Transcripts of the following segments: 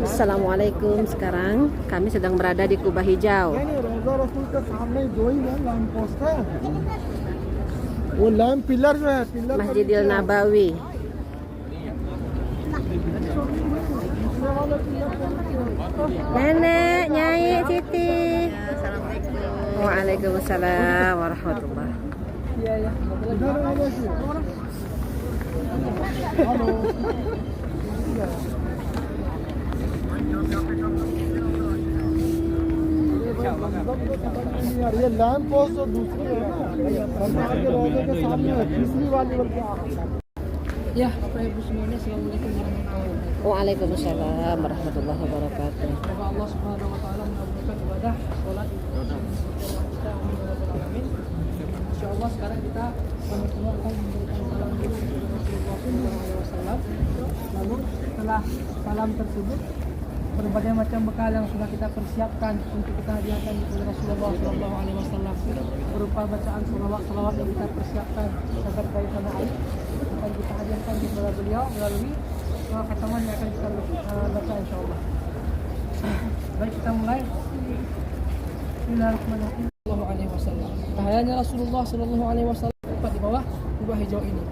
Assalamualaikum. Sekarang kami sedang berada di Kubah Hijau. Masjidil Nabawi. Nenek, Nyai, Siti. Waalaikumsalam warahmatullahi. ये lamp post तो दूसरी है ना, आगे रोजे के सामने है, तीसरी वाली बल्कि Ya, Bapak Ibu semuanya, Assalamualaikum warahmatullahi wabarakatuh. Waalaikumsalam warahmatullahi wabarakatuh. Semoga Allah Subhanahu wa taala mengabulkan ibadah salat kita alamin. Insyaallah sekarang kita sama-sama akan memberikan salam kepada Rasulullah sallallahu alaihi wasallam. Lalu setelah salam tersebut berbagai macam bekal yang sudah kita persiapkan untuk kita hadiahkan kepada Rasulullah sallallahu alaihi wasallam berupa bacaan salawat yang kita persiapkan agar dari tanah air akan kita hadiahkan kepada beliau melalui khataman yang akan kita baca insyaallah. Baik, kita mulai. Bismillahirrahmanirrahim. Sallallahu alaihi wasallam. Cahayanya Rasulullah sallallahu alaihi wasallam tepat di bawah Kubah Hijau ini.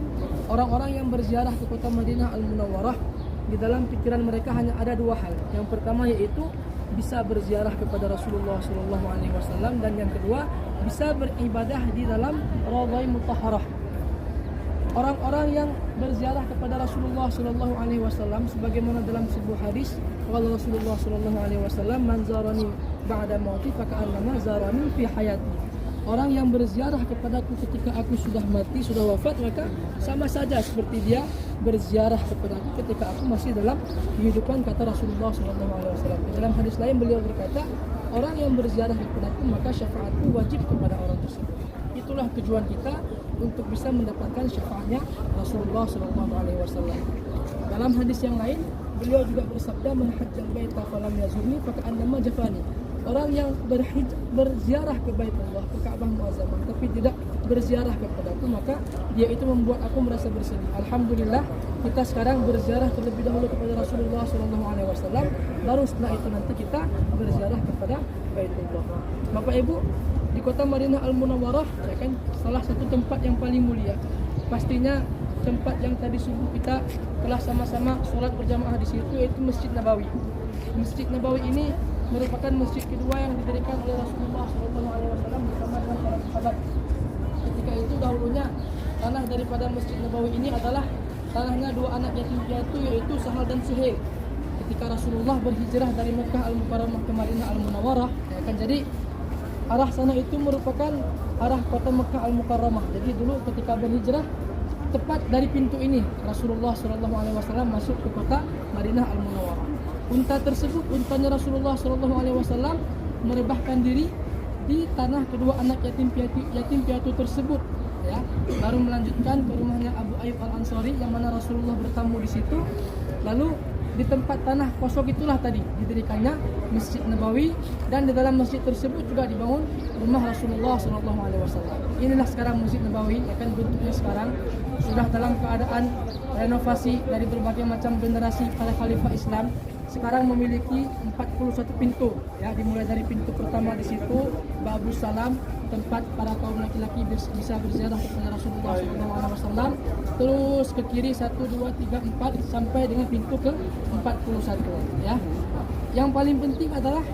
Orang-orang yang berziarah ke kota Madinah Al-Munawwarah, di dalam pikiran mereka hanya ada dua hal. Yang pertama yaitu bisa berziarah kepada Rasulullah sallallahu alaihi wasallam, dan yang kedua bisa beribadah di dalam Raudhah Mutahharah. Orang-orang yang berziarah kepada Rasulullah sallallahu alaihi wasallam sebagaimana dalam sebuah hadis, qala Rasulullah sallallahu alaihi wasallam, "Man zarani ba'da mauti faka'annama zarani fi hayati." Orang yang berziarah kepadaku ketika aku sudah mati, sudah wafat, maka sama saja seperti dia berziarah kepadaku ketika aku masih dalam kehidupan, kata Rasulullah sallallahu alaihi wasallam. Dalam hadis lain beliau berkata, orang yang berziarah kepadaku maka syafaatku wajib kepada orang tersebut. Itulah tujuan kita untuk bisa mendapatkan syafaatnya Rasulullah sallallahu alaihi wasallam. Dalam hadis yang lain beliau juga bersabda, "Man hajjal baita falam yazurni faka'annama jafani." Orang yang berziarah ke Baitullah, ke Ka'bah Muazzamah, tapi tidak berziarah kepadaku, maka dia itu membuat aku merasa bersedih. Alhamdulillah, kita sekarang berziarah terlebih dahulu kepada Rasulullah SAW, baru setelah itu nanti kita berziarah kepada Baitullah. Bapak Ibu, di kota Madinah Al-Munawwarah, ya kan, salah satu tempat yang paling mulia. Pastinya tempat yang tadi subuh kita telah sama-sama sholat berjamaah di situ, yaitu Masjid Nabawi. Masjid Nabawi ini merupakan masjid kedua yang didirikan oleh Rasulullah SAW bersama dengan para sahabat. Ketika itu dahulunya tanah daripada Masjid Nabawi ini adalah tanahnya dua anak yatim piatu, yaitu Sahal dan Suhail. Ketika Rasulullah berhijrah dari Mekah Al-Mukarramah ke Madinah Al-Munawwarah, ya kan, jadi arah sana itu merupakan arah kota Mekah Al-Mukarramah. Jadi dulu ketika berhijrah, tepat dari pintu ini Rasulullah SAW masuk ke kota Madinah Al-Munawwarah. Unta tersebut, untanya Rasulullah SAW, merebahkan diri di tanah kedua anak yatim piatu tersebut, ya. Baru melanjutkan ke rumahnya Abu Ayyub Al-Ansari yang mana Rasulullah bertamu di situ. Lalu di tempat tanah kosong itulah tadi didirikannya Masjid Nabawi, dan di dalam masjid tersebut juga dibangun rumah Rasulullah SAW. Inilah sekarang Masjid Nabawi, ya kan, bentuknya sekarang sudah dalam keadaan renovasi dari berbagai macam generasi para khalifah Islam. Sekarang memiliki 41 pintu, ya, dimulai dari pintu pertama di situ Babus Salam, tempat para kaum laki-laki bisa berziarah kepada Rasulullah SAW. Terus ke kiri 1, 2, 3, 4 sampai dengan pintu ke 41, ya. Yang paling penting adalah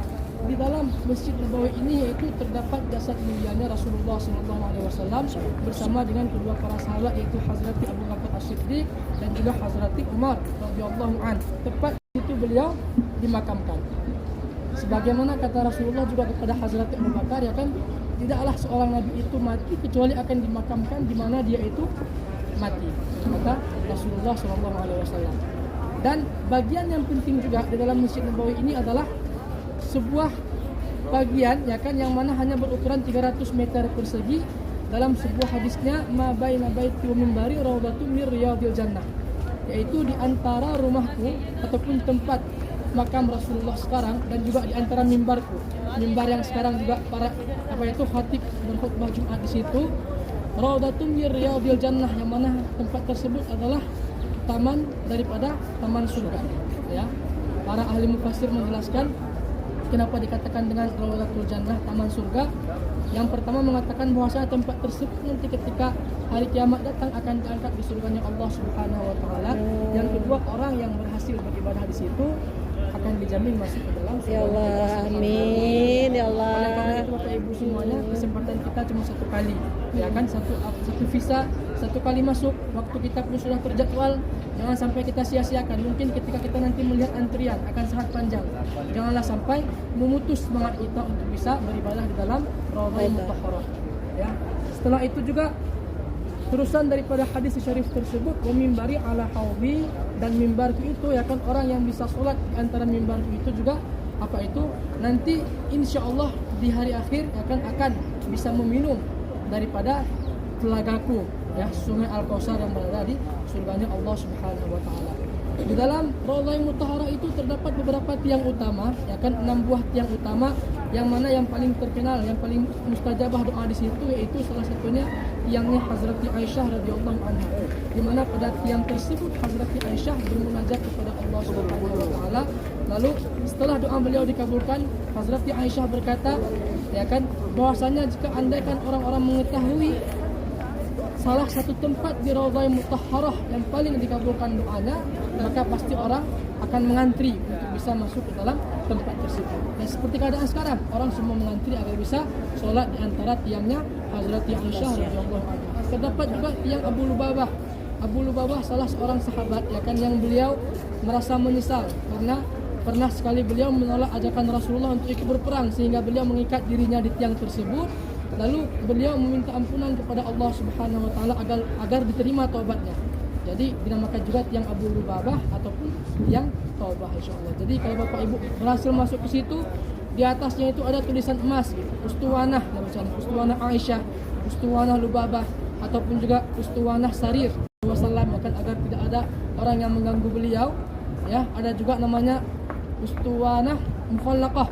di dalam Masjid Nabawi ini yaitu terdapat jasad mulianya Rasulullah SAW bersama dengan kedua para sahabat, yaitu Hazrati Abu Bakar As-Siddiq dan juga Hazrati Umar radhiyallahu anhu. Tepat itu beliau dimakamkan. Sebagaimana kata Rasulullah juga kepada Hazrati Abu Bakar, ya kan, tidaklah seorang nabi itu mati kecuali akan dimakamkan di mana dia itu mati, kata Rasulullah SAW. Dan bagian yang penting juga di dalam Masjid Nabawi ini adalah sebuah bagian, ya kan, yang mana hanya berukuran 300 meter persegi. Dalam sebuah hadisnya, ma baina baiti wa minbari raudhatun min riyadil jannah, yaitu di antara rumahku ataupun tempat makam Rasulullah sekarang dan juga di antara mimbarku, mimbar yang sekarang juga para khatib berkhutbah Jumat di situ, raudhatun min riyadil jannah, yang mana tempat tersebut adalah taman daripada taman surga, ya. para ahli mufassir menjelaskan kenapa dikatakan dengan Rawdatul Jannah, taman surga. Yang pertama mengatakan bahwasanya tempat tersebut nanti ketika hari kiamat datang akan diangkat di surganya Allah Subhanahu wa taala. Yang kedua, orang yang berhasil beribadah di situ akan dijamin masuk ke dalam surga. Ya Allah, amin. Ya Oleh karena Allah. itu Bapak Ibu semuanya, kesempatan kita cuma satu kali, ya kan, satu visa, satu kali masuk. Waktu kita pun sudah terjadwal, jangan sampai kita sia-siakan. Mungkin ketika kita nanti melihat antrian akan sangat panjang, janganlah sampai memutus semangat kita untuk bisa beribadah di dalam Raudhah Mutahharah. Ya. Setelah itu juga terusan daripada hadis syarif tersebut, wa mimbari ala haudi, dan mimbarku itu ya kan, orang yang bisa sholat di antara mimbarku itu juga apa itu nanti insya Allah di hari akhir akan bisa meminum daripada telagaku, ya, sungai Al-Kausar yang berada di surganya Allah Subhanahu wa taala. Di dalam Raudhah Mutahharah itu terdapat beberapa tiang utama, ya kan, 6 buah tiang utama, yang mana yang paling terkenal, yang paling mustajabah doa di situ yaitu salah satunya tiangnya Hazrati Aisyah radhiyallahu anha. Di mana pada tiang tersebut Hazrati Aisyah bermunajat kepada Allah Subhanahu wa taala. Lalu setelah doa beliau dikabulkan, Hazrati Aisyah berkata, ya kan, bahwasanya jika andaikan orang-orang mengetahui salah satu tempat di Raudhah Mutahharah yang paling dikabulkan doanya, maka pasti orang akan mengantri untuk bisa masuk ke dalam tempat tersebut. Dan seperti keadaan sekarang, orang semua mengantri agar bisa sholat di antara tiangnya Hazrati Aisyah radhiyallahu anha. Terdapat juga tiang Abu Lubabah. Abu Lubabah salah seorang sahabat, ya kan, yang beliau merasa menyesal karena pernah sekali beliau menolak ajakan Rasulullah untuk ikut berperang, sehingga beliau mengikat dirinya di tiang tersebut. Lalu beliau meminta ampunan kepada Allah Subhanahu wa taala agar diterima taubatnya. Jadi dinamakan juga tiang Abu Lubabah ataupun tiang taubah insyaallah. Jadi kalau Bapak Ibu berhasil masuk ke situ, di atasnya itu ada tulisan emas gitu. Ustuwanah, namanya Ustuwanah Aisyah, Ustuwanah Lubabah, ataupun juga Ustuwanah Sarir wasallam, agar tidak ada orang yang mengganggu beliau. Ya, ada juga namanya Ustuwanah Mukhallaqah,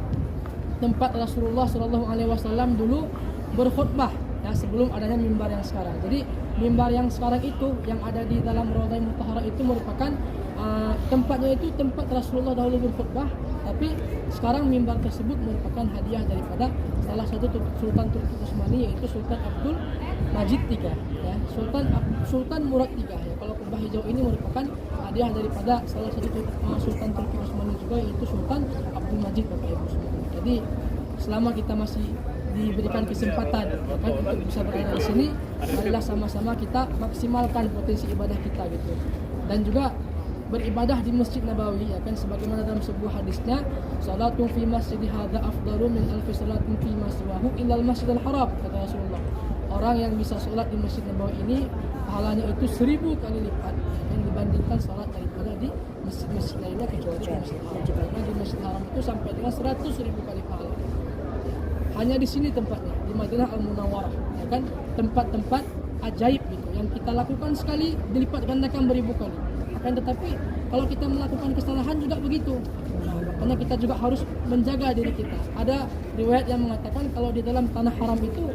tempat Rasulullah sallallahu alaihi wasallam dulu berkhutbah, ya, sebelum adanya mimbar yang sekarang. Jadi mimbar yang sekarang itu yang ada di dalam Raudhah Mutahharah itu merupakan tempatnya itu tempat Rasulullah dahulu berkhutbah, tapi sekarang mimbar tersebut merupakan hadiah daripada salah satu Sultan Turki Utsmani, yaitu Sultan Abdul Majid III, ya, Sultan Murad III. Ya, kalau kubah hijau ini merupakan hadiah daripada salah satu Sultan Turki Utsmani juga, yaitu Sultan Abdul Majid, Bapak Ibu semua. Jadi selama kita masih diberikan kesempatan, ya kan, untuk bisa berada di sini, marilah sama-sama kita maksimalkan potensi ibadah kita gitu. Dan juga beribadah di Masjid Nabawi, ya kan, sebagaimana dalam sebuah hadisnya, salatun fi masjid hadza afdalu min alfi salatin fi ma siwahu illal masjidil haram, kata Rasulullah. Orang yang bisa sholat di Masjid Nabawi ini pahalanya itu 1000 kali lipat, ya kan, dibandingkan sholat daripada di masjid-masjid lainnya kecuali di Masjid Haram. Karena di Masjid Haram itu sampai dengan 100.000 kali pahala. Hanya di sini tempatnya, di Madinah Al-Munawwarah, ya kan, tempat-tempat ajaib gitu yang kita lakukan sekali dilipat gandakan beribu kali. Akan tetapi kalau kita melakukan kesalahan juga begitu. Nah, makanya kita juga harus menjaga diri kita. Ada riwayat yang mengatakan kalau di dalam tanah haram itu,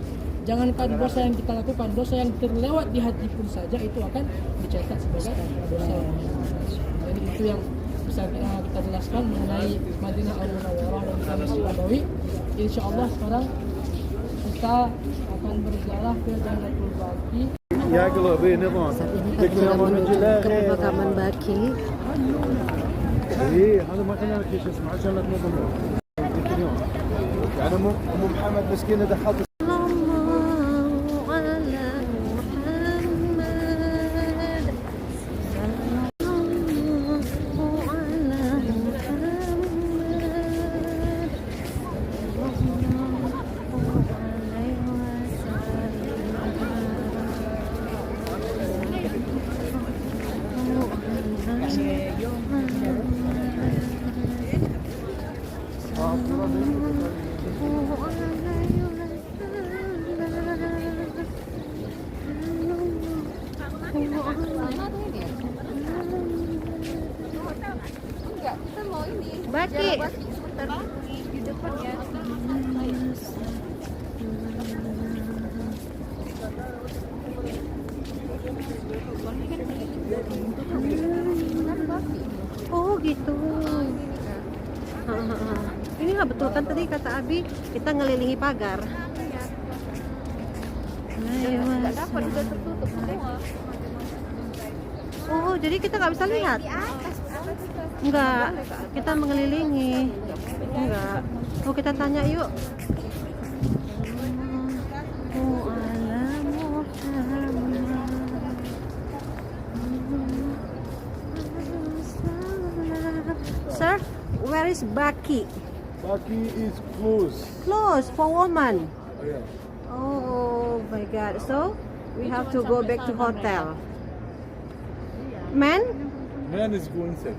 jangankan dosa yang kita lakukan, dosa yang terlewat di hati pun saja itu akan dicatat sebagai dosa. Jadi itu yang bisa kita jelaskan mengenai Madinah Al-Munawwarah dan juga Masjid Nabawi. Insya Allah sekarang kita akan berziarah ke Jannatul Baqi. يعقلوا به نظام Saat ini kami sedang menuju ke pemakaman Baqi. ايه هذا ما كان لك اسمه عشان لا تنظم اليوم. يعني ام محمد مسكينه دخلت Sallallahu ala Muhammad. Sallallahu ala Baqi. Di depan ya. Oh gitu. Ini nggak betul kan tadi kata Abi kita ngelilingi pagar. Nggak dapat, udah tertutup semua. Oh, jadi kita nggak bisa lihat? Di atas kita. Enggak, kita mengelilingi. Enggak. Oh, kita tanya yuk. Sir, where is Baki? Baki is close. Close for woman. Yeah. Oh my God. So we have to go back to hotel. Men, Man is going inside.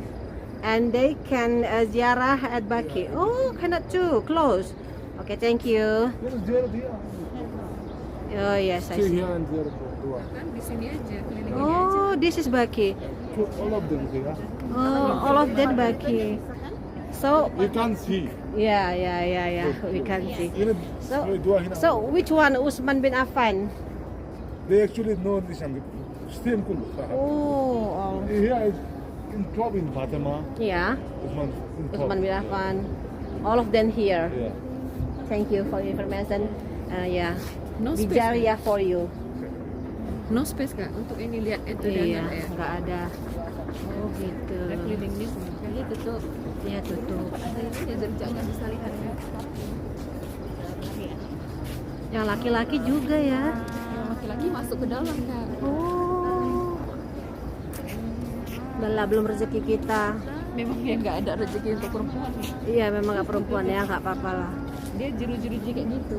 and they can ziarah at Baki. Oh, cannot too. Close. Okay, thank you. There, there. Oh yes, I Stay see. here and there. Dua. Kan di sini aja, keliling Oh, this is Baki. All of them here. Oh, all of that Baki. So, You can't see. yeah. We can see. Ini So, dua hina. so which one? Usman bin Affan. They actually know this and same kullu. Oh, Here is in top in Fatima. yeah. Usman in top. Usman bin Affan. All of them here. Yeah. Thank you for the information. Yeah. No space. Bijariah for you. No space kak untuk ini lihat itu Iya, dan ya. nggak ada. Oh gitu. Udah keliling di sini. Jadi tutup. Ya tutup. Ada ini ya jadi jangan bisa lihat ya. Yang laki-laki juga ya. Yang laki-laki masuk ke dalam kak. Oh. Belah belum rezeki kita. Memang ya nggak ada rezeki untuk perempuan. Iya memang nggak perempuan ya nggak apa-apa lah. Dia jeru-jeru kayak gitu.